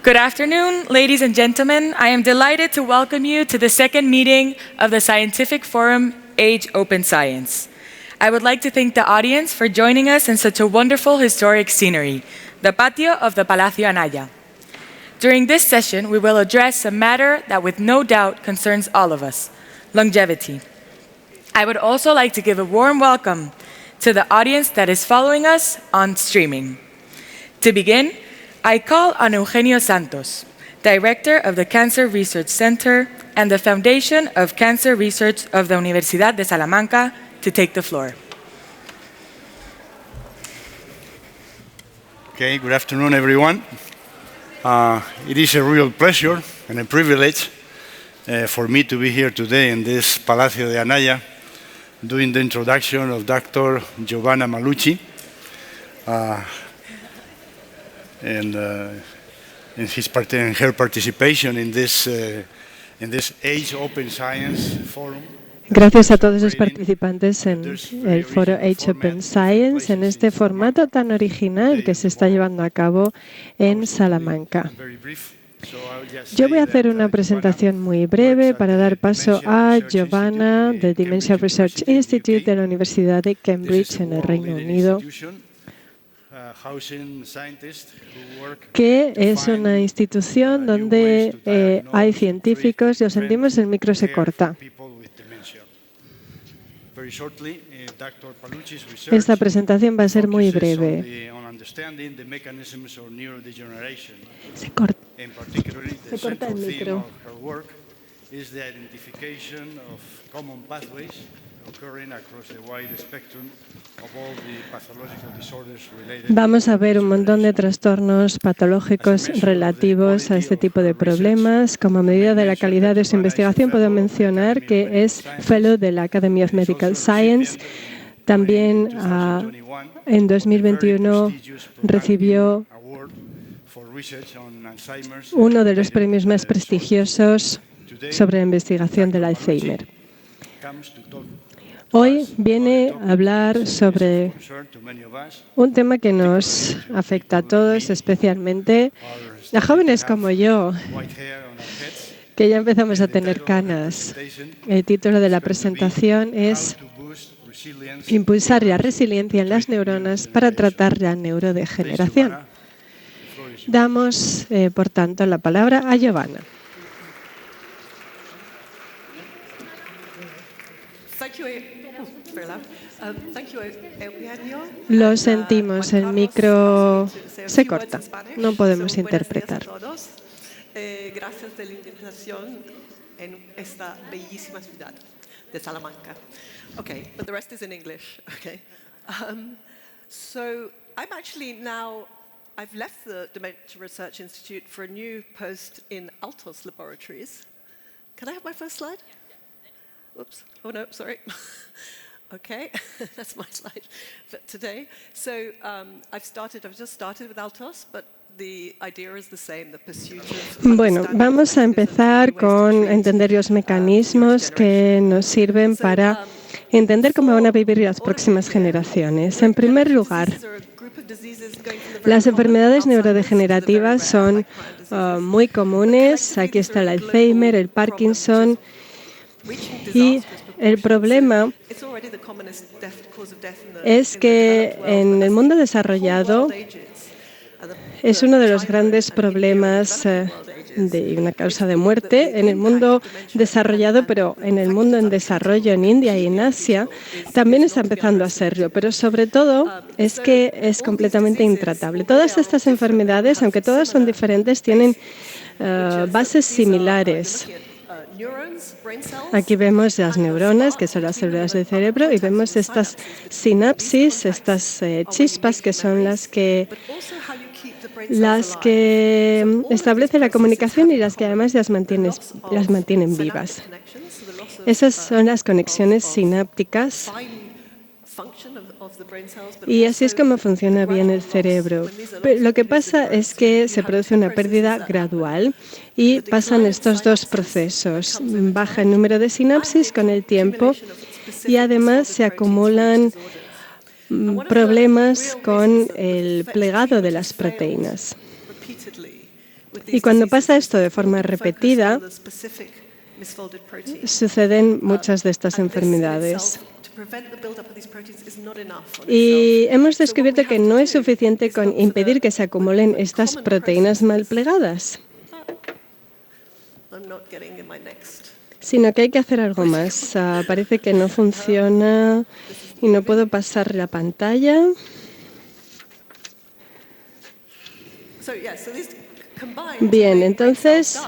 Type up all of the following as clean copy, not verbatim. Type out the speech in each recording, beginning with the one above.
Good afternoon, ladies and gentlemen. I am delighted to welcome you to the second meeting of the Scientific Forum Age Open Science. I would like to thank the audience for joining us in such a wonderful historic scenery, the patio of the Palacio Anaya. During this session, we will address a matter that with no doubt concerns all of us, longevity. I would also like to give a warm welcome to the audience that is following us on streaming. To begin, I call on Eugenio Santos, Director of the Cancer Research Center and the Foundation of Cancer Research of the Universidad de Salamanca, to take the floor. Okay, good afternoon, everyone. It is a real pleasure and a privilege for me to be here today in this Palacio de Anaya doing the introduction of Dr. Giovanna Malucci and her participation in this Age Open Science Forum. Gracias a todos los participantes en el foro Age Open Science, en este formato tan original que se está llevando a cabo en Salamanca. Yo voy a hacer una presentación muy breve para dar paso a Giovanna del Dementia Research Institute de la Universidad de Cambridge en el Reino Unido, que es una institución donde hay científicos. Lo sentimos, el micro se corta. Esta presentación va a ser muy breve. Se corta el micro. Vamos a ver un montón de trastornos patológicos relativos a este tipo de problemas. Como medida de la calidad de su investigación, puedo mencionar que es Fellow de la Academy of Medical Science. También en 2021 recibió uno de los premios más prestigiosos sobre la investigación del Alzheimer. Hoy viene a hablar sobre un tema que nos afecta a todos, especialmente a jóvenes como yo, que ya empezamos a tener canas. El título de la presentación es Impulsar la resiliencia en las neuronas para tratar la neurodegeneración. Damos, por tanto, la palabra a Giovanna. Lo sentimos, el micro se corta, no podemos interpretar. Gracias de la invitación en esta bellísima ciudad de Salamanca. Okay, but the rest is in English. Okay, so I'm actually now. I've left the Dementia Research Institute for a new post in Altos Laboratories. Can I have my first slide? Oops. Oh no, sorry. Okay, that's my slide for today. So I've just started with Altos, but the idea is the same, the pursuit of. Bueno, vamos a empezar con entender los mecanismos que nos sirven para entender cómo van a vivir las próximas generaciones. En primer lugar, las enfermedades neurodegenerativas son muy comunes. Aquí está el Alzheimer, el Parkinson. Y el problema es que en el mundo desarrollado es uno de los grandes problemas de una causa de muerte en el mundo desarrollado, pero en el mundo en desarrollo, en India y en Asia, también está empezando a serlo. Pero sobre todo es que es completamente intratable. Todas estas enfermedades, aunque todas son diferentes, tienen bases similares. Aquí vemos las neuronas, que son las células del cerebro, y vemos estas sinapsis, estas chispas, que son las que establecen la comunicación y las que además las mantienen vivas. Esas son las conexiones sinápticas. Y así es como funciona bien el cerebro. Pero lo que pasa es que se produce una pérdida gradual y pasan estos dos procesos. Baja el número de sinapsis con el tiempo y además se acumulan problemas con el plegado de las proteínas. Y cuando pasa esto de forma repetida, suceden muchas de estas enfermedades. Y hemos descubierto que no es suficiente con impedir que se acumulen estas proteínas mal plegadas, sino que hay que hacer algo más. Parece que no funciona y no puedo pasar la pantalla. Bien, entonces,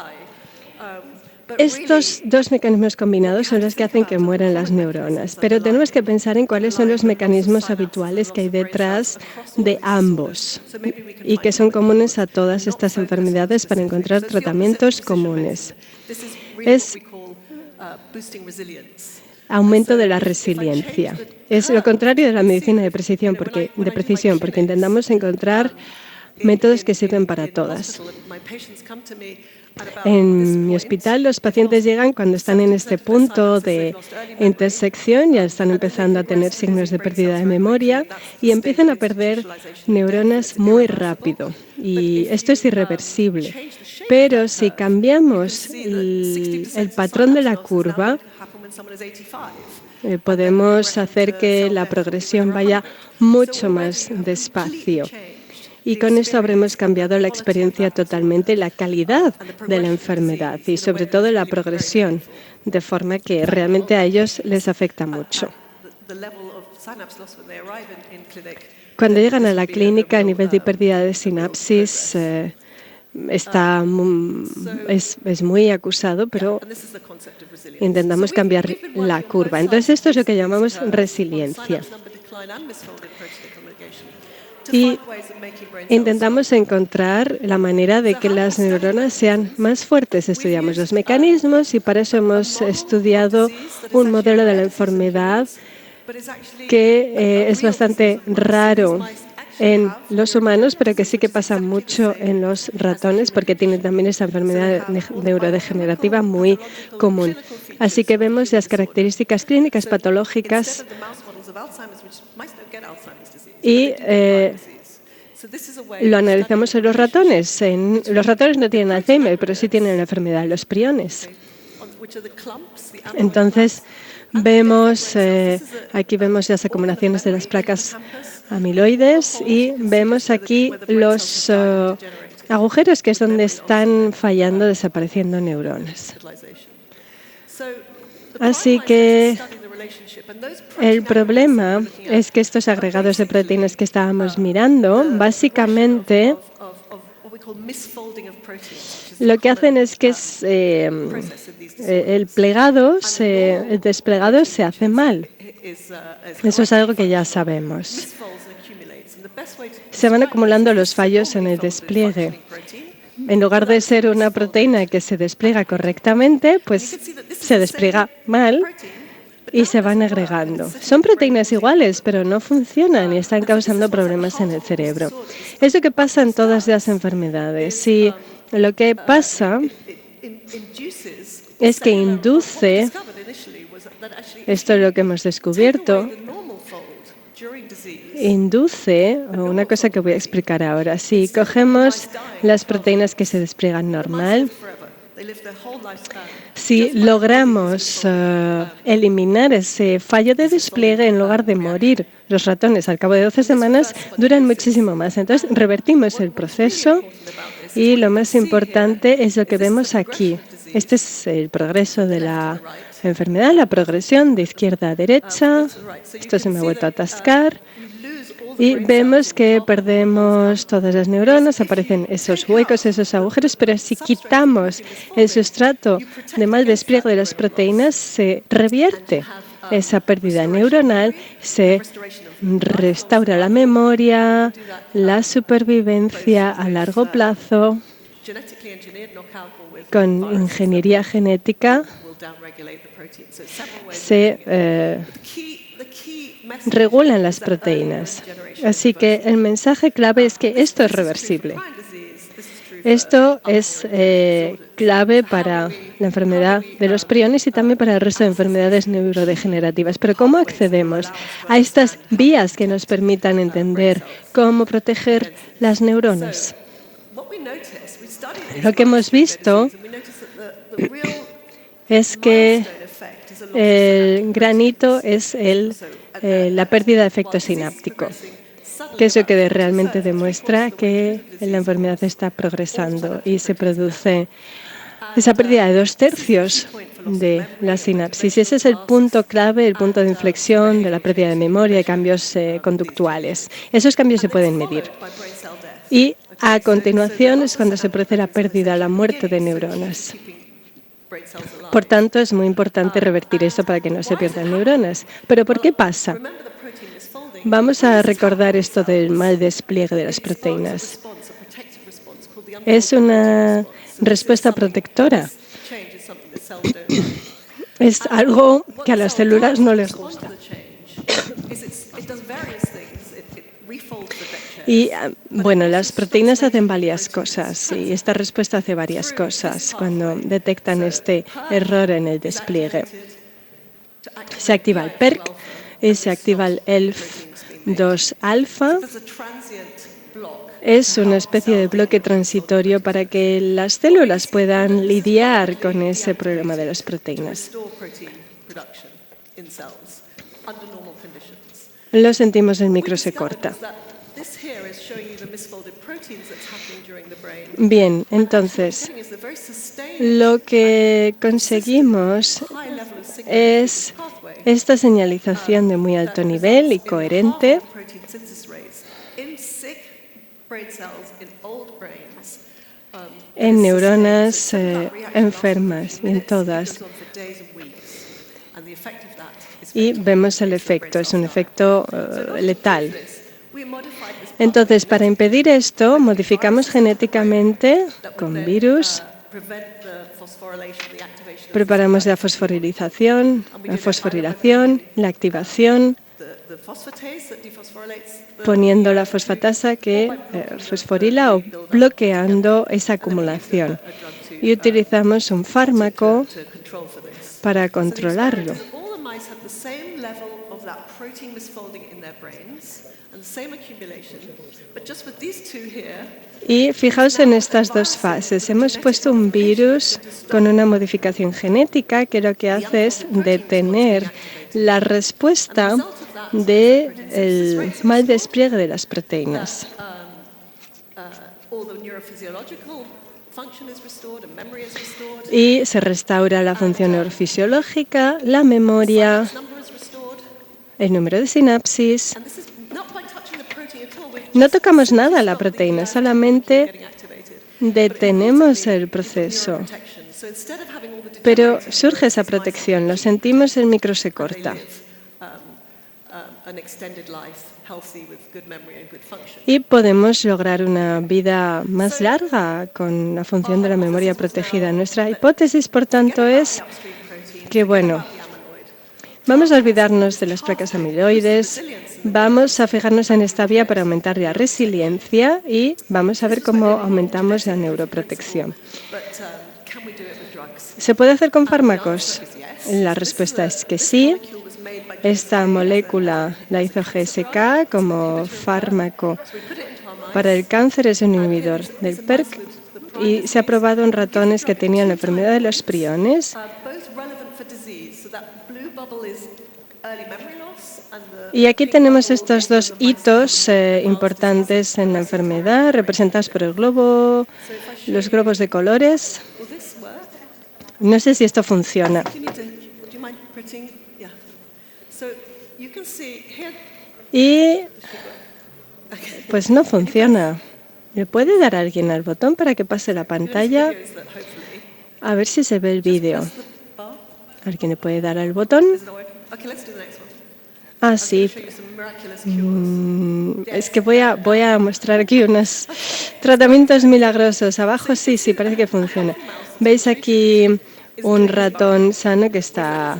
estos dos mecanismos combinados son los que hacen que mueran las neuronas, pero tenemos que pensar en cuáles son los mecanismos habituales que hay detrás de ambos y que son comunes a todas estas enfermedades para encontrar tratamientos comunes. Es aumento de la resiliencia. Es lo contrario de la medicina de precisión, porque intentamos encontrar métodos que sirven para todas. En mi hospital los pacientes llegan cuando están en este punto de intersección, ya están empezando a tener signos de pérdida de memoria y empiezan a perder neuronas muy rápido. Y esto es irreversible. Pero si cambiamos el patrón de la curva, podemos hacer que la progresión vaya mucho más despacio. Y con esto habremos cambiado la experiencia totalmente, la calidad de la enfermedad y sobre todo la progresión, de forma que realmente a ellos les afecta mucho. Cuando llegan a la clínica, el nivel de pérdida de sinapsis es muy acusado, pero intentamos cambiar la curva. Entonces, esto es lo que llamamos resiliencia. Y intentamos encontrar la manera de que las neuronas sean más fuertes. Estudiamos los mecanismos y para eso hemos estudiado un modelo de la enfermedad que es bastante raro en los humanos, pero que sí que pasa mucho en los ratones porque tienen también esa enfermedad neurodegenerativa muy común. Así que vemos las características clínicas patológicas y lo analizamos en los ratones. Los ratones no tienen Alzheimer, pero sí tienen la enfermedad de los priones. Entonces, aquí vemos las acumulaciones de las placas amiloides y vemos aquí los agujeros, que es donde están fallando, desapareciendo neuronas. Así que el problema es que estos agregados de proteínas que estábamos mirando, básicamente, lo que hacen es que el desplegado se hace mal. Eso es algo que ya sabemos. Se van acumulando los fallos en el despliegue. En lugar de ser una proteína que se despliega correctamente, pues se despliega mal y se van agregando. Son proteínas iguales, pero no funcionan y están causando problemas en el cerebro. Es lo que pasa en todas las enfermedades. Y lo que pasa es que induce, esto es lo que hemos descubierto, induce una cosa que voy a explicar ahora. Si cogemos las proteínas que se despliegan normal, si logramos eliminar ese fallo de despliegue, en lugar de morir los ratones al cabo de 12 semanas, duran muchísimo más. Entonces, revertimos el proceso y lo más importante es lo que vemos aquí. Este es el progreso de la enfermedad, la progresión de izquierda a derecha. Esto se me ha vuelto a atascar. Y vemos que perdemos todas las neuronas, aparecen esos huecos, esos agujeros, pero si quitamos el sustrato de mal despliegue de las proteínas, se revierte esa pérdida neuronal, se restaura la memoria, la supervivencia a largo plazo. Con ingeniería genética se regulan las proteínas. Así que el mensaje clave es que esto es reversible. Esto es clave para la enfermedad de los priones y también para el resto de enfermedades neurodegenerativas. Pero ¿cómo accedemos a estas vías que nos permitan entender cómo proteger las neuronas? Lo que hemos visto es que el granito es la pérdida de efecto sináptico, que es lo que realmente demuestra que la enfermedad está progresando y se produce esa pérdida de 2/3 de la sinapsis. Ese es el punto clave, el punto de inflexión de la pérdida de memoria y cambios conductuales. Esos cambios se pueden medir. Y a continuación es cuando se produce la pérdida, la muerte de neuronas. Por tanto, es muy importante revertir esto para que no se pierdan neuronas. ¿Pero por qué pasa? Vamos a recordar esto del mal despliegue de las proteínas. Es una respuesta protectora. Es algo que a las células no les gusta. Y bueno, las proteínas hacen varias cosas y esta respuesta hace varias cosas cuando detectan este error en el despliegue. Se activa el PERC y se activa el ELF2-alfa. Es una especie de bloque transitorio para que las células puedan lidiar con ese problema de las proteínas. Lo sentimos, el micro se corta. Bien, entonces, lo que conseguimos es esta señalización de muy alto nivel y coherente en neuronas enfermas, en todas. Y vemos el efecto, es un efecto letal. Entonces, para impedir esto, modificamos genéticamente con virus, preparamos la fosforilación, la activación, poniendo la fosfatasa que fosforila o bloqueando esa acumulación. Y utilizamos un fármaco para controlarlo. Y fijaos en estas dos fases. Hemos puesto un virus con una modificación genética que lo que hace es detener la respuesta del mal despliegue de las proteínas. Y se restaura la función neurofisiológica, la memoria, el número de sinapsis. No tocamos nada a la proteína, solamente detenemos el proceso. Pero surge esa protección, lo sentimos, el micro se corta. Y podemos lograr una vida más larga con la función de la memoria protegida. Nuestra hipótesis, por tanto, es que, bueno, vamos a olvidarnos de las placas amiloides, vamos a fijarnos en esta vía para aumentar la resiliencia y vamos a ver cómo aumentamos la neuroprotección. ¿Se puede hacer con fármacos? La respuesta es que sí. Esta molécula la hizo GSK como fármaco para el cáncer, es un inhibidor del PERC y se ha probado en ratones que tenían la enfermedad de los priones. Y aquí tenemos estos dos hitos importantes en la enfermedad, representados por los globos de colores. No sé si esto funciona. Y pues no funciona. ¿Le puede dar a alguien al botón para que pase la pantalla? A ver si se ve el vídeo. ¿Alguien le puede dar al botón? Ah, sí. Es que voy a mostrar aquí unos tratamientos milagrosos. Abajo sí, parece que funciona. Veis aquí un ratón sano que está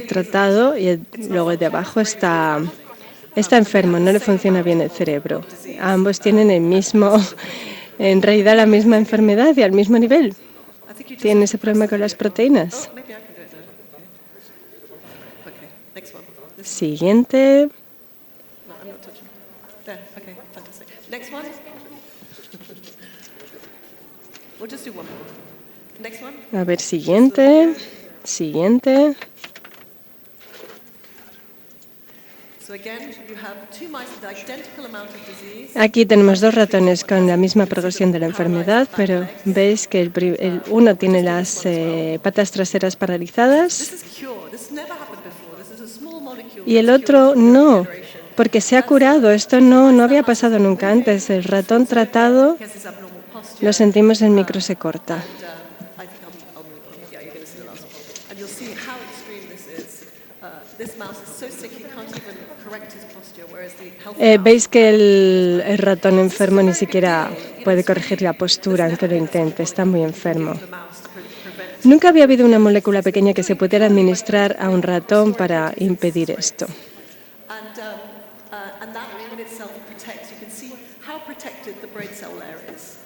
tratado y luego de abajo está enfermo, no le funciona bien el cerebro. Ambos tienen en realidad la misma enfermedad y al mismo nivel. Tienen ese problema con las proteínas. Siguiente. We'll just do one more. Next one. A ver, siguiente. Siguiente. So again, you have two mice with identical amount of disease. Aquí tenemos dos ratones con la misma progresión de la enfermedad, pero veis que uno tiene las patas traseras paralizadas This is cured. This never happened before. This is a small molecule. y el that's otro cured no, generation. porque se ha curado. Esto no había pasado nunca antes. El ratón tratado, He has this abnormal posture. lo sentimos, el micro se corta. And I think I'll move on. Yeah, you're going to see the last one. And you'll see how extreme this is. This mouse is so sick he can't even correct his posture, whereas the healthy mouse. Veis que el ratón enfermo ni siquiera puede corregir la postura, aunque lo intente. Está muy enfermo. The mouse to prevent. Nunca había habido una molécula pequeña que se pudiera administrar a un ratón para impedir esto. And that in itself protects. You can see how protected the brain cell layer is.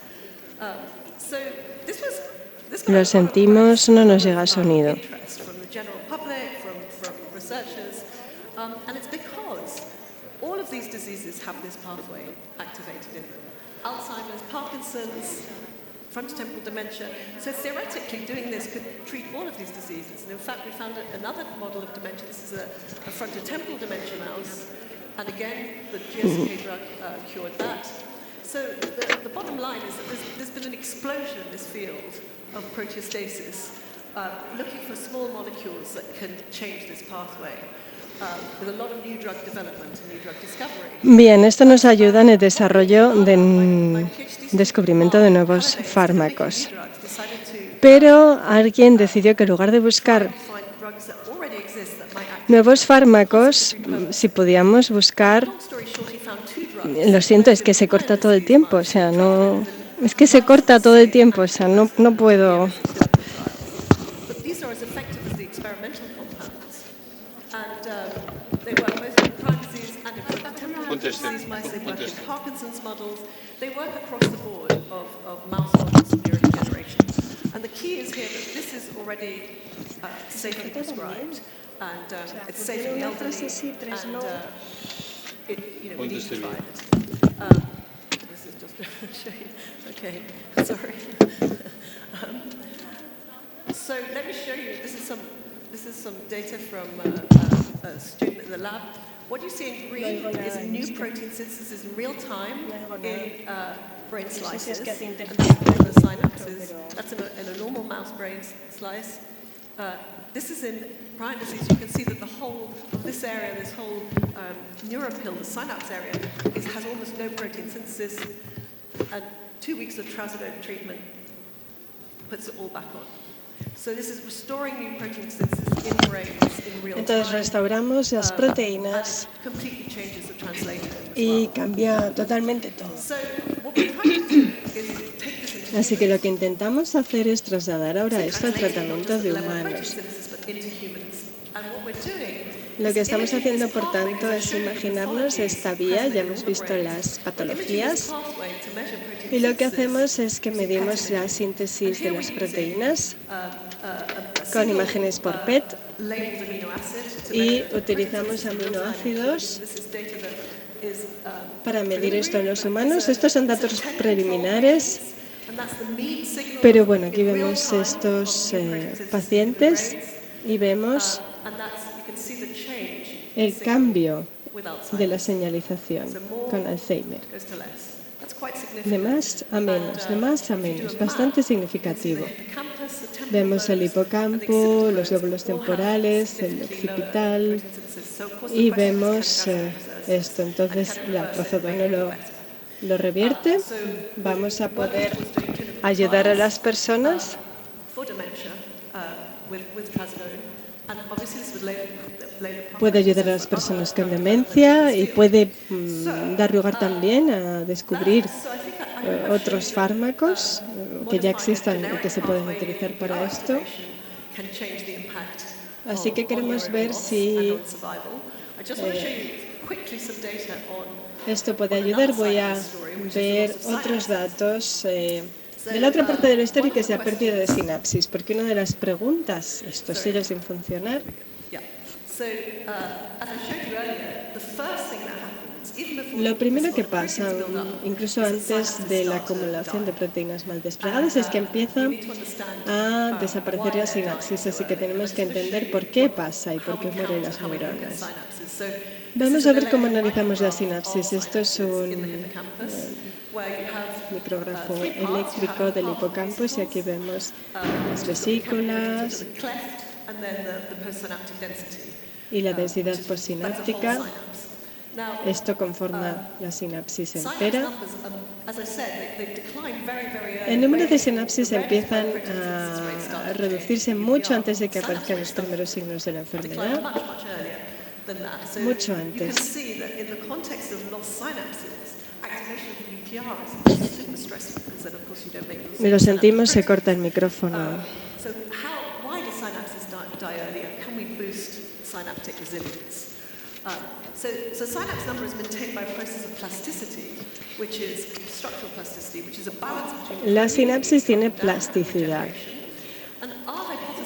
So this got Lo a lot of sentimos, no nos llega sonido. interest from the general public, from researchers, and it's because all of these diseases have this pathway activated in them. Alzheimer's, Parkinson's, frontotemporal dementia. So theoretically, doing this could treat all of these diseases. And in fact, we found another model of dementia. This is a frontotemporal dementia mouse. And again, the GSK drug cured that. So the bottom line is that there's been an explosion in this field of proteostasis, looking for small molecules that can change this pathway, with a lot of new drug development and new drug discovery. Bien, esto nos ayuda en el desarrollo de descubrimiento de nuevos fármacos. Pero alguien decidió que en lugar de buscar nuevos fármacos, si podíamos buscar... Lo siento, es que se corta todo el tiempo, o sea, no... Es que se corta todo el tiempo, o sea, no puedo... But these are as effective as the experimental compounds. And they work both in Crohn's disease and in frontotemporal disease mice. They work in Parkinson's models. They work across the board of mouse models of neurodegeneration. And the key is here that this is already safely prescribed. And it's safe in the elderly. And we need to try it. This is just to show you. Okay, sorry. So let me show you. This is some data from a student in the lab. What you see in green is new protein synthesis in real time in brain slices. And that's in the synapses. That's in a normal mouse brain slice. This is in prion disease. You can see that the whole of this area, this whole neuropil, the synapse area, has almost no protein synthesis. And 2 weeks of trazodone treatment puts it all back on. So this is restoring new protein synthesis in brains in real time. Entonces restauramos las proteínas And completely changes the translator as y well. cambia totalmente todo. So what we're trying to do is take this into Así que lo que intentamos hacer es trasladar ahora esto al translate not tratamiento just de the level of protein humanos. synthesis, but into humans. And what we're doing Lo que estamos is haciendo, imaging por this pathway, tanto, because I es showed you the imaginarnos pathologies esta vía, present ya in hemos all visto brains. las Imaging this patologías, pathway to measure protein y lo que synthesis hacemos es que is medimos PET la imaging. síntesis de And here las we're using, proteínas a con single, imágenes por PET labeled amino acid to y measure utilizamos protein synthesis in real time. aminoácidos This is data that is, para medir esto en los preliminary, humanos. but Estos son it's a datos 10-fold preliminares, increase, and that's the mean signal pero bueno, aquí in real vemos time estos of new protein synthesis in the pacientes brains. y vemos And that's, you can see the change el cambio with de Alzheimer's. la señalización con Alzheimer. Goes to less. That's quite significant. De más a menos, de más a menos, bastante significativo. Vemos el hipocampo, los lóbulos temporales, el occipital y vemos esto. Entonces la trazodona lo revierte. Vamos a poder ayudar a las personas puede ayudar a las personas con demencia y puede dar lugar también a descubrir otros fármacos que ya existan y que se pueden utilizar para esto. Así que queremos ver si esto puede ayudar. Voy a ver otros datos de la otra parte de la historia, que es la pérdida de sinapsis, porque una de las preguntas, esto sigue sin funcionar. So, as I showed you earlier, the first thing that happens Lo primero que pasa, incluso antes de la acumulación de proteínas mal desplegadas, es que empiezan a desaparecer las sinapsis, así que tenemos que entender por qué pasa y por qué mueren las neuronas. Vamos a ver cómo analizamos la sinapsis. Esto es un micrógrafo eléctrico del hipocampo y aquí vemos las vesículas y la densidad postsináptica. Esto conforma la sinapsis entera. El número de sinapsis empiezan a reducirse mucho antes de que aparezcan los primeros signos de la enfermedad, mucho antes. Lo sentimos, se corta el micrófono. So synapse number is maintained by a process of plasticity, which is structural plasticity, which is a balance between la sinapsis tiene plasticidad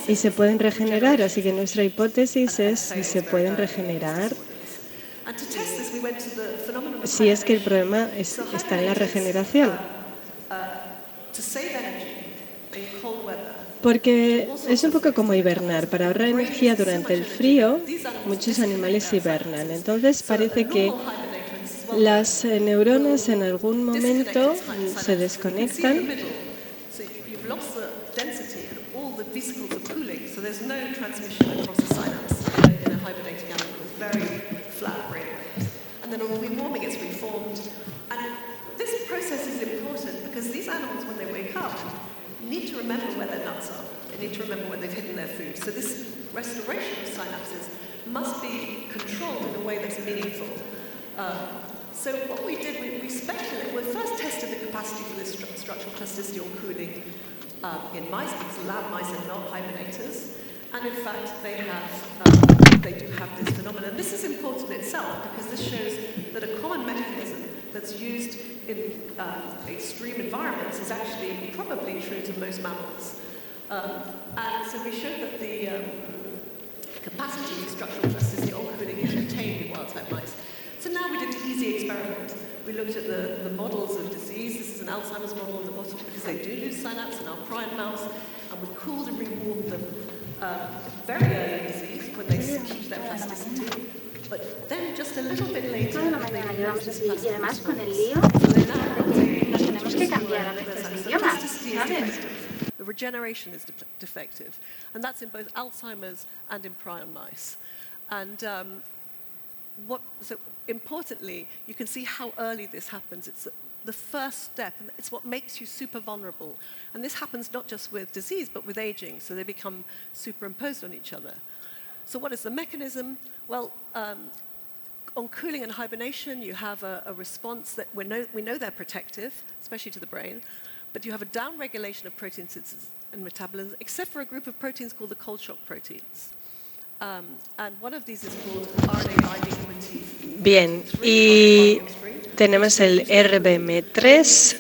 y se pueden regenerar, así que nuestra hipótesis es que se pueden regenerar si es que el problema está en la regeneración. Porque es un poco como hibernar. Para ahorrar energía durante el frío, muchos animales hibernan. Entonces parece que las neuronas en algún momento se desconectan need to remember where their nuts are. They need to remember where they've hidden their food. So this restoration of synapses must be controlled in a way that's meaningful. So what we did, we speculated. We first tested the capacity for this structural plasticity or cooling in mice, because lab mice are not hibernators. And in fact, they do have this phenomenon. This is important itself because this shows that a common mechanism that's used in extreme environments is actually probably true to most mammals. And so we showed that the capacity for structural plasticity or cooling is retained in wild-type mice. So now we did an easy experiment. We looked at the models of disease. This is an Alzheimer's model on the bottom because they do lose synapse in our prion mouse. And we cooled and rewarmed them very early in disease when they keep their plasticity. But then just a little bit later, they lose this plasticity. So they now nos tenemos que cambiar a veces de idioma, ¿sabes? The regeneration is defective. And that's in both Alzheimer's and in prion mice. And so importantly, you can see how early this happens. It's the first step, and it's what makes you super vulnerable. And this happens not just with disease, but with aging, so they become superimposed on each other. So what is the mechanism? Well, on cooling and hibernation, you have a response that we know they're protective, especially to the brain, but you have a downregulation of protein synthesis and metabolism, except for a group of proteins called the cold shock proteins. And one of these is called RNA binding motif. Bien, y tenemos el RBM3.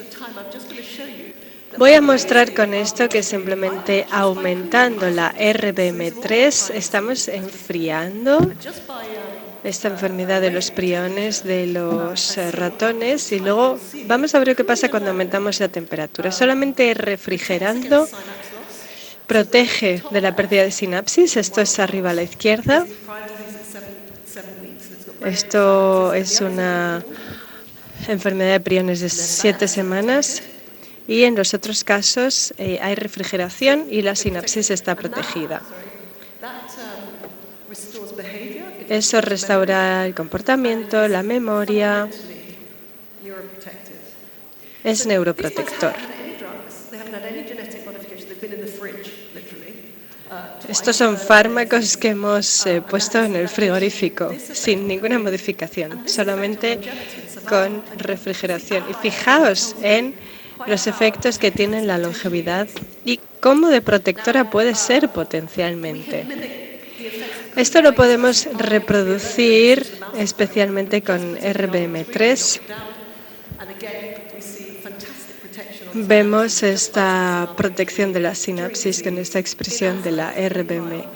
Voy a mostrar con esto que simplemente aumentando la RBM3 estamos enfriando esta enfermedad de los priones de los ratones y luego vamos a ver qué pasa cuando aumentamos la temperatura. Solamente refrigerando protege de la pérdida de sinapsis. Esto es arriba a la izquierda. Esto es una enfermedad de priones de 7 semanas y en los otros casos hay refrigeración y la sinapsis está protegida. Eso restaura el comportamiento, la memoria, es neuroprotector. Estos son fármacos que hemos puesto en el frigorífico, sin ninguna modificación, solamente con refrigeración. Y fijaos en los efectos que tiene la longevidad y cómo de protectora puede ser potencialmente. Esto lo podemos reproducir especialmente con RBM3. Vemos esta protección de la sinapsis con esta expresión de la RBM3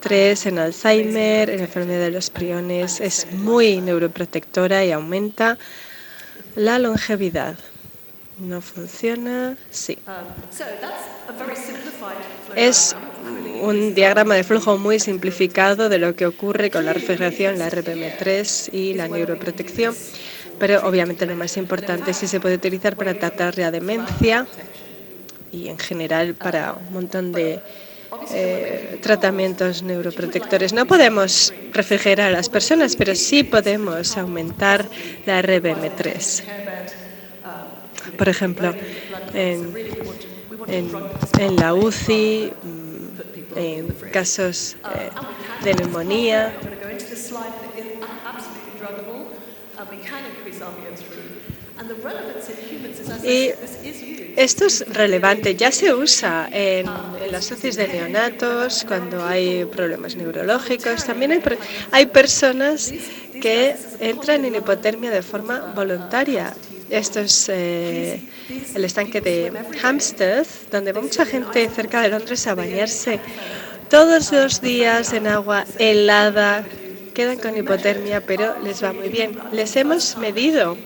RBM3 en Alzheimer, en enfermedad de los priones. Es muy neuroprotectora y aumenta la longevidad. ¿No funciona? Sí. Es un diagrama de flujo muy simplificado de lo que ocurre con la refrigeración, la RBM3 y la neuroprotección, pero obviamente lo más importante es si se puede utilizar para tratar la demencia y en general para un montón de tratamientos neuroprotectores. No podemos refrigerar a las personas, pero sí podemos aumentar la RBM3. Por ejemplo, en la UCI, en casos de neumonía. Y esto es relevante, ya se usa en las UCIs de neonatos cuando hay problemas neurológicos. También hay personas que entran en hipotermia de forma voluntaria. Esto es el estanque de Hampstead, donde va mucha gente cerca de Londres a bañarse todos los días en agua helada. Quedan con hipotermia, pero les va muy bien. Les hemos medido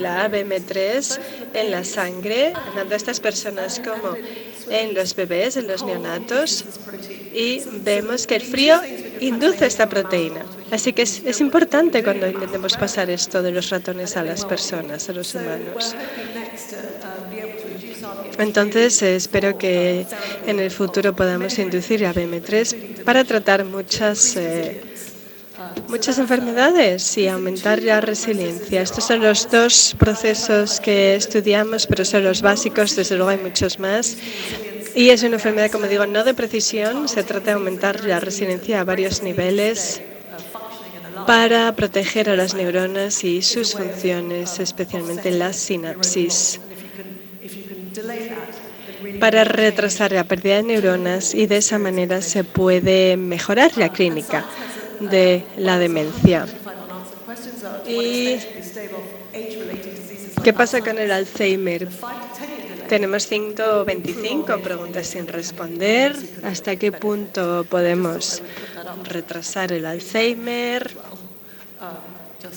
la RBM3 en la sangre, tanto a estas personas como en los bebés, en los neonatos, y vemos que el frío induce esta proteína. Así que es importante cuando intentemos pasar esto de los ratones a las personas, a los humanos. Entonces, espero que en el futuro podamos inducir la RBM3 para tratar muchas enfermedades y aumentar la resiliencia. Estos son los dos procesos que estudiamos, pero son los básicos. Desde luego hay muchos más. Y es una enfermedad, como digo, no de precisión. Se trata de aumentar la resiliencia a varios niveles para proteger a las neuronas y sus funciones, especialmente las sinapsis, para retrasar la pérdida de neuronas, y de esa manera se puede mejorar la clínica de la demencia. ¿Y qué pasa con el Alzheimer? Tenemos 125 preguntas sin responder. ¿Hasta qué punto podemos retrasar el Alzheimer?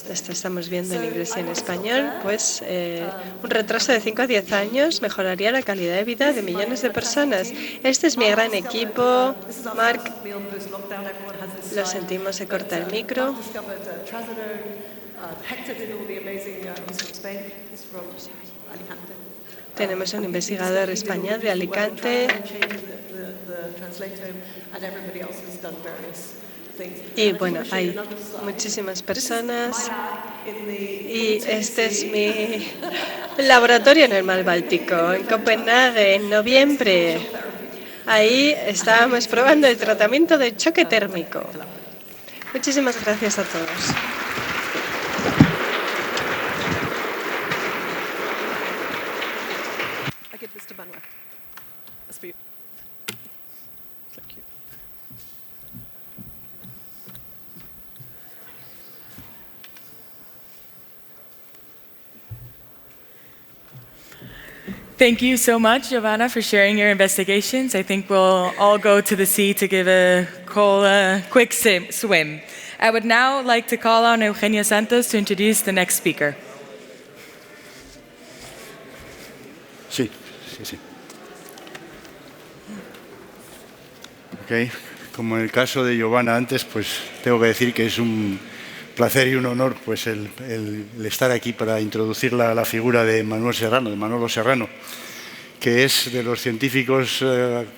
Esto estamos viendo en inglés y en español. Pues un retraso de 5 a 10 años mejoraría la calidad de vida de millones de personas. Este es mi gran equipo. Mark, lo sentimos, se corta el micro. Tenemos un investigador español de Alicante. Y bueno, hay muchísimas personas. Y este es mi laboratorio en el Mar Báltico, en Copenhague, en noviembre. Ahí estábamos probando el tratamiento de choque térmico. Muchísimas gracias a todos. Thank you so much, Giovanna, for sharing your investigations. I think we'll all go to the sea to give a quick swim. I would now like to call on Eugenio Santos to introduce the next speaker. Sí. Okay. Como en el caso de Giovanna antes, pues tengo que decir que es un placer y un honor pues el estar aquí para introducir la figura de Manolo Serrano, que es de los científicos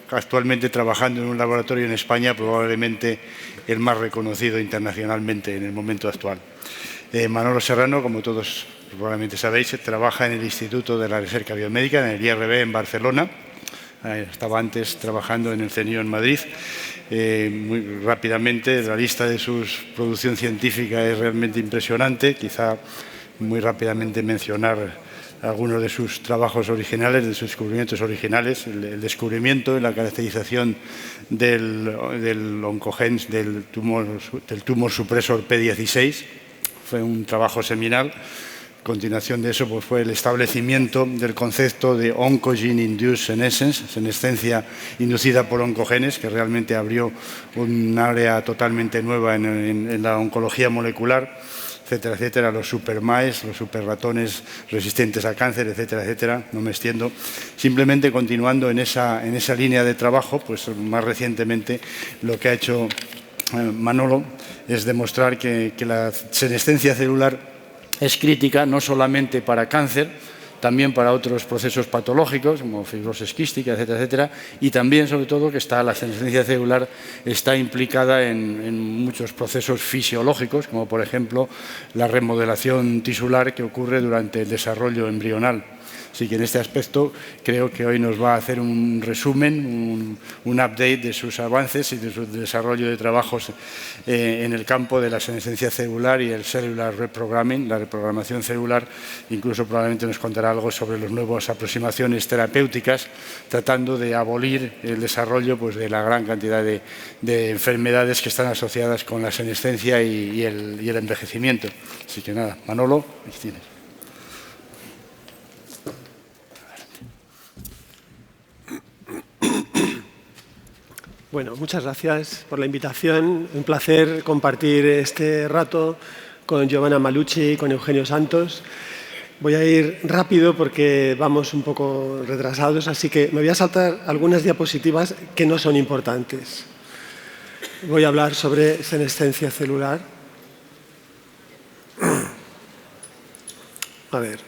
actualmente trabajando en un laboratorio en España, probablemente el más reconocido internacionalmente en el momento actual. Manolo Serrano, como todos probablemente sabéis, trabaja en el Instituto de la Recerca Biomédica, en el IRB en Barcelona. Estaba antes trabajando en el CNIO en Madrid. Muy rápidamente, la lista de su producción científica es realmente impresionante. Quizá muy rápidamente mencionar algunos de sus trabajos originales, de sus descubrimientos originales. El descubrimiento y la caracterización del oncogens del tumor supresor P16 fue un trabajo seminal continuación de eso pues, fue el establecimiento del concepto de Oncogene Induced Senescence, senescencia inducida por oncogenes, que realmente abrió un área totalmente nueva en la oncología molecular, etcétera, etcétera, los supermice, los superratones resistentes al cáncer, etcétera, etcétera. No me extiendo. Simplemente continuando en esa línea de trabajo, pues más recientemente lo que ha hecho Manolo es demostrar que la senescencia celular es crítica no solamente para cáncer, también para otros procesos patológicos, como fibrosis quística, etcétera, etcétera, y también, sobre todo, que la senescencia celular está implicada en muchos procesos fisiológicos, como por ejemplo la remodelación tisular que ocurre durante el desarrollo embrional. Así que en este aspecto creo que hoy nos va a hacer un resumen, un update de sus avances y de su desarrollo de trabajos en el campo de la senescencia celular y el cellular reprogramming, la reprogramación celular. Incluso probablemente nos contará algo sobre las nuevas aproximaciones terapéuticas, tratando de abolir el desarrollo pues, de la gran cantidad de enfermedades que están asociadas con la senescencia y el envejecimiento. Así que nada, Manolo, aquí tienes. Bueno, muchas gracias por la invitación. Un placer compartir este rato con Giovanna Malucci y con Eugenio Santos. Voy a ir rápido porque vamos un poco retrasados, así que me voy a saltar algunas diapositivas que no son importantes. Voy a hablar sobre senescencia celular. A ver,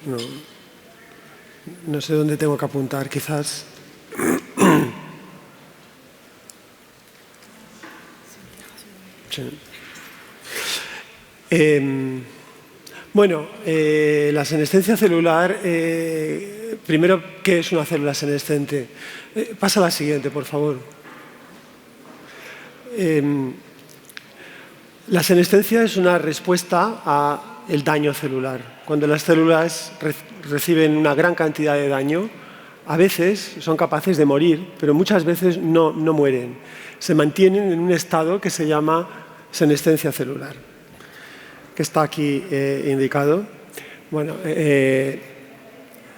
no sé dónde tengo que apuntar, quizás. Bueno, la senescencia celular, primero, ¿qué es una célula senescente? Pasa a la siguiente, por favor. La senescencia es una respuesta al daño celular. Cuando las células reciben una gran cantidad de daño, a veces son capaces de morir, pero muchas veces no mueren. Se mantienen en un estado que se llama senescencia celular, que está aquí indicado. Bueno,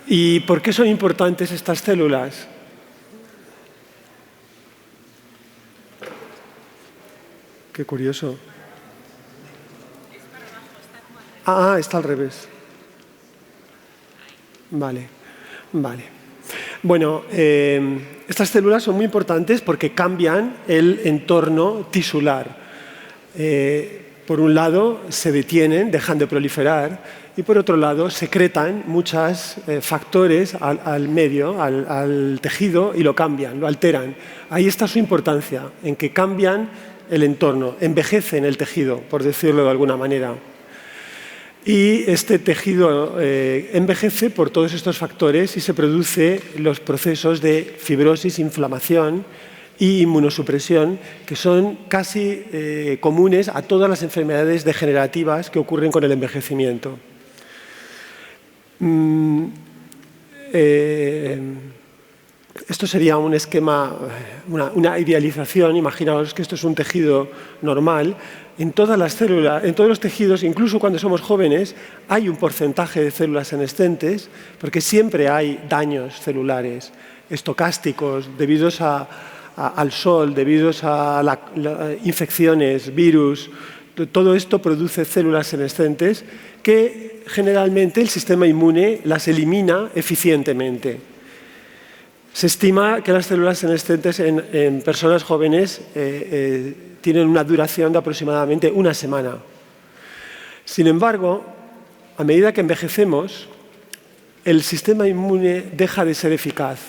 ¿y por qué son importantes estas células? Qué curioso. Está al revés. Vale. Bueno, estas células son muy importantes porque cambian el entorno tisular. Por un lado, se detienen, dejan de proliferar, y por otro lado, secretan muchos factores al medio, al tejido, y lo cambian, lo alteran. Ahí está su importancia, en que cambian el entorno, envejecen el tejido, por decirlo de alguna manera. Y este tejido envejece por todos estos factores y se producen los procesos de fibrosis, inflamación y inmunosupresión, que son casi comunes a todas las enfermedades degenerativas que ocurren con el envejecimiento. Esto sería un esquema, una idealización. Imaginaos que esto es un tejido normal. En todas las células, en todos los tejidos, incluso cuando somos jóvenes, hay un porcentaje de células senescentes, porque siempre hay daños celulares estocásticos debidos al sol, debidos a infecciones, virus. Todo esto produce células senescentes que generalmente el sistema inmune las elimina eficientemente. Se estima que las células senescentes en personas jóvenes tienen una duración de aproximadamente una semana. Sin embargo, a medida que envejecemos, el sistema inmune deja de ser eficaz.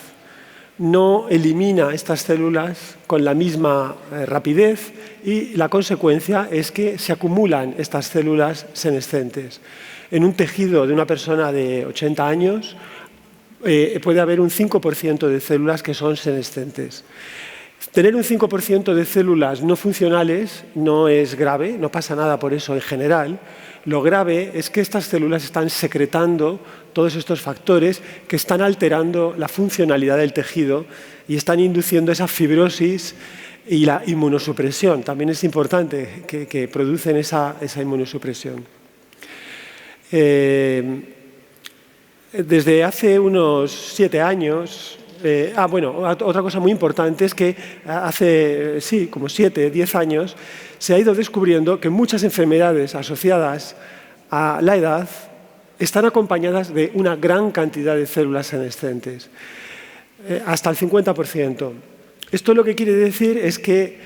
No elimina estas células con la misma rapidez y la consecuencia es que se acumulan estas células senescentes. En un tejido de una persona de 80 años puede haber un 5% de células que son senescentes. Tener un 5% de células no funcionales no es grave, no pasa nada por eso en general. Lo grave es que estas células están secretando todos estos factores que están alterando la funcionalidad del tejido y están induciendo esa fibrosis y la inmunosupresión. También es importante que producen esa inmunosupresión. Desde hace unos 7 años, otra cosa muy importante es que hace, como 7, 10 años, se ha ido descubriendo que muchas enfermedades asociadas a la edad están acompañadas de una gran cantidad de células senescentes, hasta el 50%. Esto lo que quiere decir es que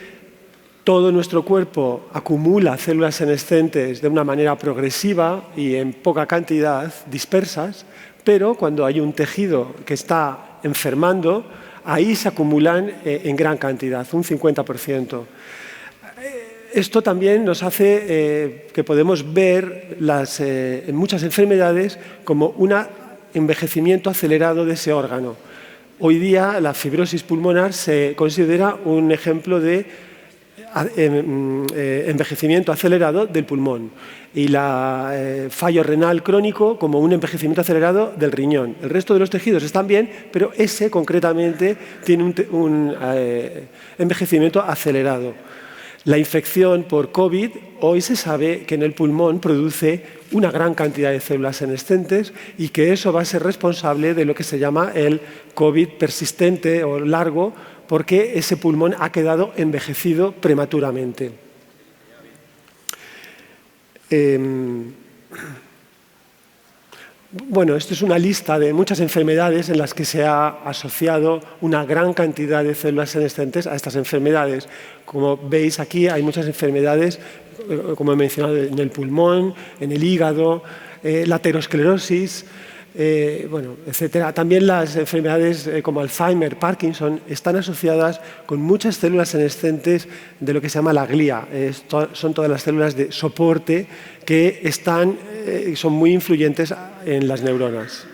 todo nuestro cuerpo acumula células senescentes de una manera progresiva y en poca cantidad, dispersas, pero cuando hay un tejido que está enfermando, ahí se acumulan en gran cantidad, un 50%. Esto también nos hace que podemos ver en muchas enfermedades como un envejecimiento acelerado de ese órgano. Hoy día la fibrosis pulmonar se considera un ejemplo de envejecimiento acelerado del pulmón y fallo renal crónico como un envejecimiento acelerado del riñón. El resto de los tejidos están bien, pero ese concretamente tiene un envejecimiento acelerado. La infección por COVID, hoy se sabe que en el pulmón produce una gran cantidad de células senescentes y que eso va a ser responsable de lo que se llama el COVID persistente o largo, porque ese pulmón ha quedado envejecido prematuramente. Bueno, esto es una lista de muchas enfermedades en las que se ha asociado una gran cantidad de células senescentes a estas enfermedades. Como veis aquí hay muchas enfermedades, como he mencionado, en el pulmón, en el hígado, la aterosclerosis, etcétera. También las enfermedades como Alzheimer, Parkinson, están asociadas con muchas células senescentes de lo que se llama la glía. Son todas las células de soporte que son muy influyentes en las neuronas.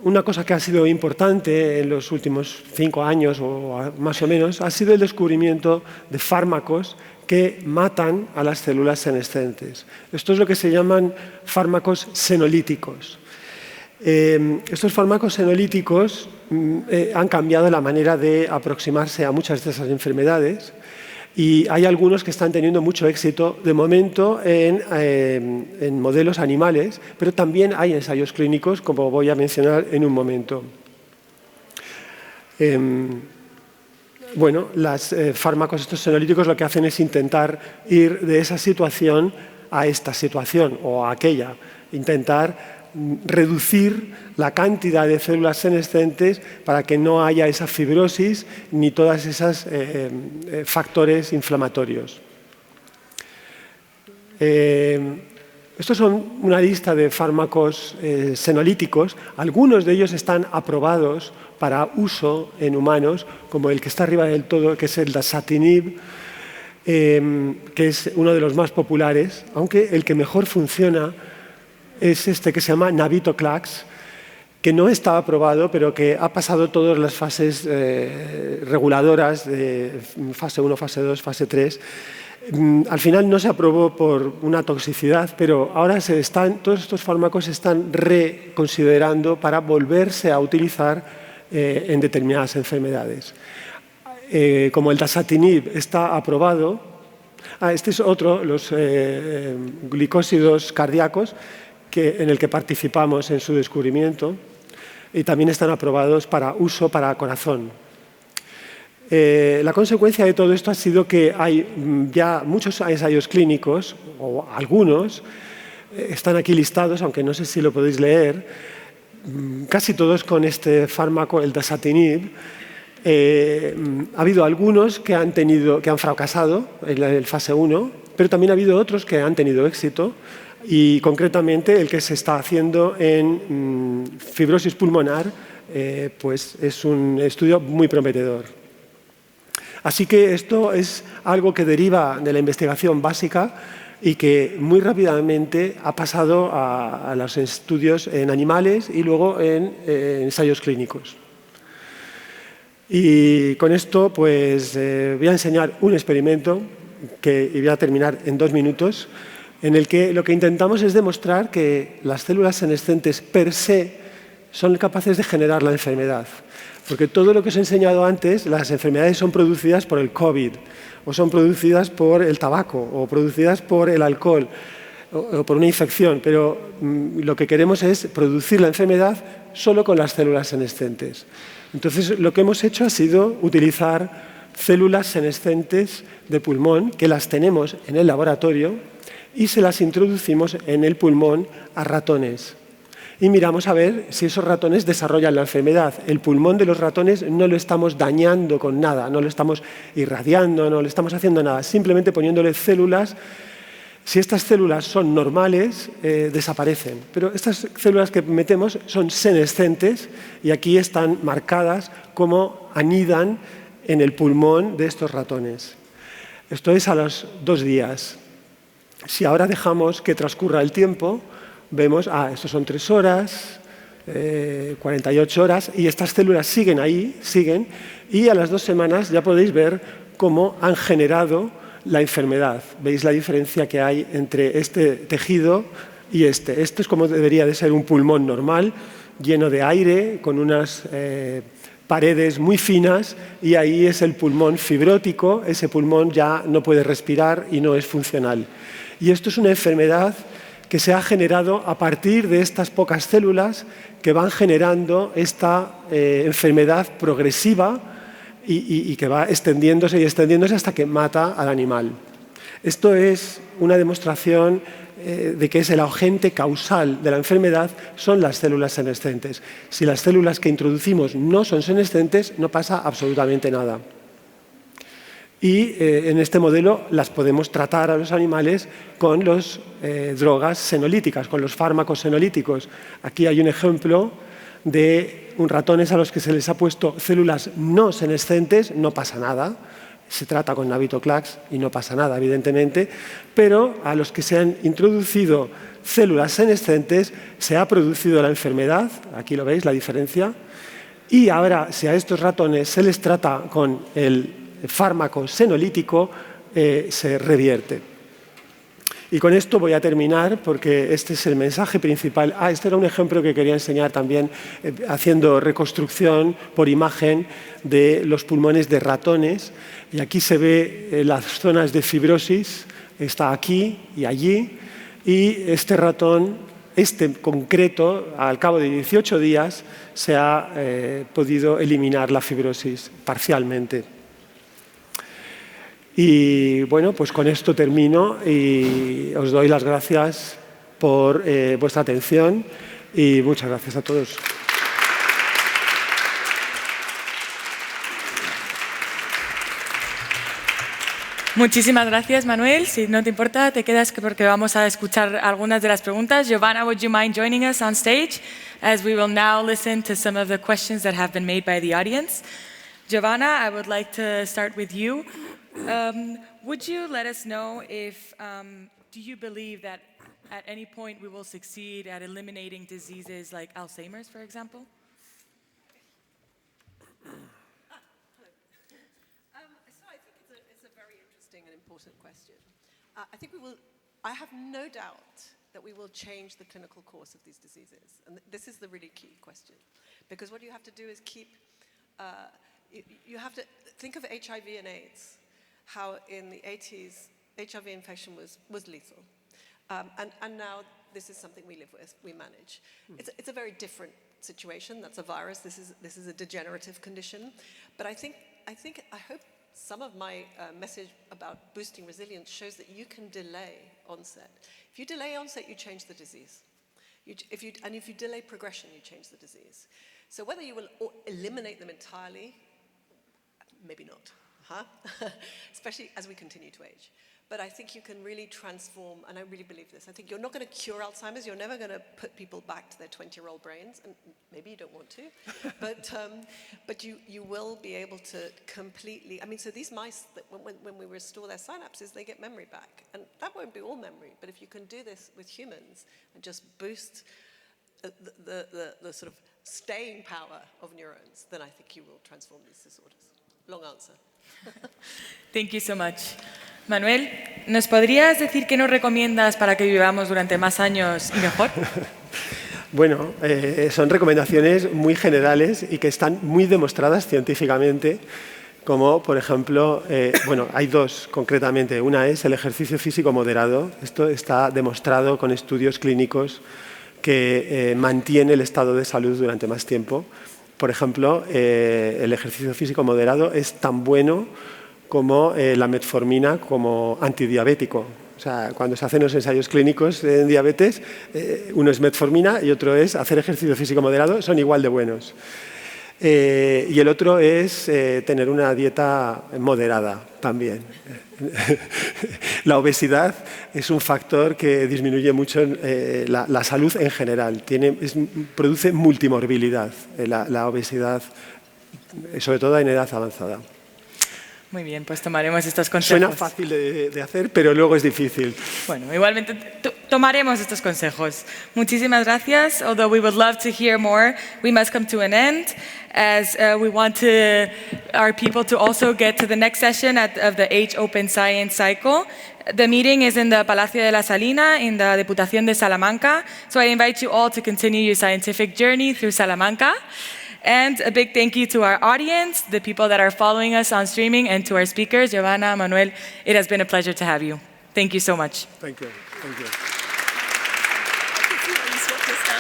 Una cosa que ha sido importante en los últimos 5 años o más o menos ha sido el descubrimiento de fármacos que matan a las células senescentes. Esto es lo que se llaman fármacos senolíticos. Estos fármacos senolíticos han cambiado la manera de aproximarse a muchas de esas enfermedades y hay algunos que están teniendo mucho éxito de momento en modelos animales, pero también hay ensayos clínicos, como voy a mencionar en un momento. Los fármacos estos senolíticos lo que hacen es intentar ir de esa situación a esta situación o a aquella, intentar reducir la cantidad de células senescentes para que no haya esa fibrosis ni todos esos factores inflamatorios. Estos son una lista de fármacos senolíticos. Algunos de ellos están aprobados para uso en humanos, como el que está arriba del todo, que es el dasatinib, que es uno de los más populares, aunque el que mejor funciona es este que se llama navitoclax, que no está aprobado, pero que ha pasado todas las fases reguladoras de fase 1, fase 2, fase 3. Al final no se aprobó por una toxicidad, pero ahora todos estos fármacos se están reconsiderando para volverse a utilizar en determinadas enfermedades. Como el dasatinib está aprobado, este es otro, los glicósidos cardíacos, en el que participamos en su descubrimiento, y también están aprobados para uso para corazón. La consecuencia de todo esto ha sido que hay ya muchos ensayos clínicos, o algunos, están aquí listados, aunque no sé si lo podéis leer, casi todos con este fármaco, el dasatinib. Ha habido algunos que han fracasado en la fase 1, pero también ha habido otros que han tenido éxito, y concretamente el que se está haciendo en fibrosis pulmonar pues es un estudio muy prometedor. Así que esto es algo que deriva de la investigación básica y que muy rápidamente ha pasado a los estudios en animales y luego en ensayos clínicos. Y con esto pues voy a enseñar un experimento y voy a terminar en 2 minutos, en el que lo que intentamos es demostrar que las células senescentes per se son capaces de generar la enfermedad. Porque todo lo que os he enseñado antes, las enfermedades son producidas por el COVID, o son producidas por el tabaco, o producidas por el alcohol, o por una infección, pero lo que queremos es producir la enfermedad solo con las células senescentes. Entonces, lo que hemos hecho ha sido utilizar células senescentes de pulmón, que las tenemos en el laboratorio, y se las introducimos en el pulmón a ratones. Y miramos a ver si esos ratones desarrollan la enfermedad. El pulmón de los ratones no lo estamos dañando con nada, no lo estamos irradiando, no le estamos haciendo nada, simplemente poniéndole células. Si estas células son normales, desaparecen. Pero estas células que metemos son senescentes y aquí están marcadas como anidan en el pulmón de estos ratones. Esto es a los 2 días. Si ahora dejamos que transcurra el tiempo, vemos, estos son 3 horas, 48 horas, y estas células siguen ahí, siguen, y a las 2 semanas ya podéis ver cómo han generado la enfermedad. Veis la diferencia que hay entre este tejido y este. Esto es como debería de ser un pulmón normal, lleno de aire, con unas paredes muy finas, y ahí es el pulmón fibrótico. Ese pulmón ya no puede respirar y no es funcional. Y esto es una enfermedad que se ha generado a partir de estas pocas células que van generando esta enfermedad progresiva y que va extendiéndose y extendiéndose hasta que mata al animal. Esto es una demostración de que es el agente causal de la enfermedad, son las células senescentes. Si las células que introducimos no son senescentes, no pasa absolutamente nada. Y en este modelo las podemos tratar a los animales con las drogas senolíticas, con los fármacos senolíticos. Aquí hay un ejemplo de ratones a los que se les ha puesto células no senescentes, no pasa nada. Se trata con nabitoclax y no pasa nada, evidentemente, pero a los que se han introducido células senescentes se ha producido la enfermedad, aquí lo veis, la diferencia, y ahora si a estos ratones se les trata con el fármaco senolítico, se revierte. Y con esto voy a terminar porque este es el mensaje principal. Este era un ejemplo que quería enseñar también, haciendo reconstrucción por imagen de los pulmones de ratones. Y aquí se ve las zonas de fibrosis, está aquí y allí. Y este ratón, este concreto, al cabo de 18 días, se ha podido eliminar la fibrosis parcialmente. Y bueno, pues con esto termino y os doy las gracias por vuestra atención y muchas gracias a todos. Muchísimas gracias, Manuel. Si no te importa, te quedas porque vamos a escuchar algunas de las preguntas. Giovanna, would you mind joining us on stage as we will now listen to some of the questions that have been made by the audience? Giovanna, I would like to start with you. Would you let us know if, do you believe that at any point we will succeed at eliminating diseases like Alzheimer's, for example? So I think it's a very interesting and important question. I think I have no doubt that we will change the clinical course of these diseases. And this is the really key question. Because what you have to do is you have to think of HIV and AIDS. How in the 80s, HIV infection was lethal. And now this is something we live with, we manage. It's a very different situation. That's a virus. This is a degenerative condition. But I hope some of my message about boosting resilience shows that you can delay onset. If you delay onset, you change the disease. If you delay progression, you change the disease. So whether you will eliminate them entirely, maybe not. Especially as we continue to age. But I think you can really transform, and I really believe this. I think you're not going to cure Alzheimer's. You're never going to put people back to their 20-year-old brains, and maybe you don't want to. But you will be able to completely. I mean, so these mice, when we restore their synapses, they get memory back, and that won't be all memory. But if you can do this with humans and just boost the sort of staying power of neurons, then I think you will transform these disorders. Long answer. Thank you so much. Manuel, ¿nos podrías decir qué nos recomiendas para que vivamos durante más años y mejor? Bueno, son recomendaciones muy generales y que están muy demostradas científicamente, como por ejemplo, bueno, hay dos concretamente. Una es el ejercicio físico moderado. Esto está demostrado con estudios clínicos que mantiene el estado de salud durante más tiempo. Por ejemplo, el ejercicio físico moderado es tan bueno como la metformina como antidiabético. O sea, cuando se hacen los ensayos clínicos en diabetes, uno es metformina y otro es hacer ejercicio físico moderado, son igual de buenos. Y el otro es tener una dieta moderada también. La obesidad es un factor que disminuye mucho la salud en general. Produce multimorbilidad la obesidad, sobre todo en edad avanzada. Muy bien, pues tomaremos estos consejos. Suena fácil de hacer, pero luego es difícil. Bueno, igualmente tomaremos estos consejos. Muchísimas gracias. Although we would love to hear more, we must come to an end as we want our people to also get to the next session of the Age Open Science cycle. The meeting is in the Palacio de la Salina in the Diputación de Salamanca. So I invite you all to continue your scientific journey through Salamanca. And a big thank you to our audience, the people that are following us on streaming, and to our speakers, Giovanna, Manuel. It has been a pleasure to have you. Thank you so much. Thank you. Thank you.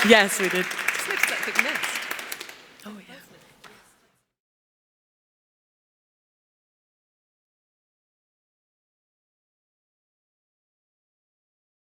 Yes, we did. This looks like a big mess.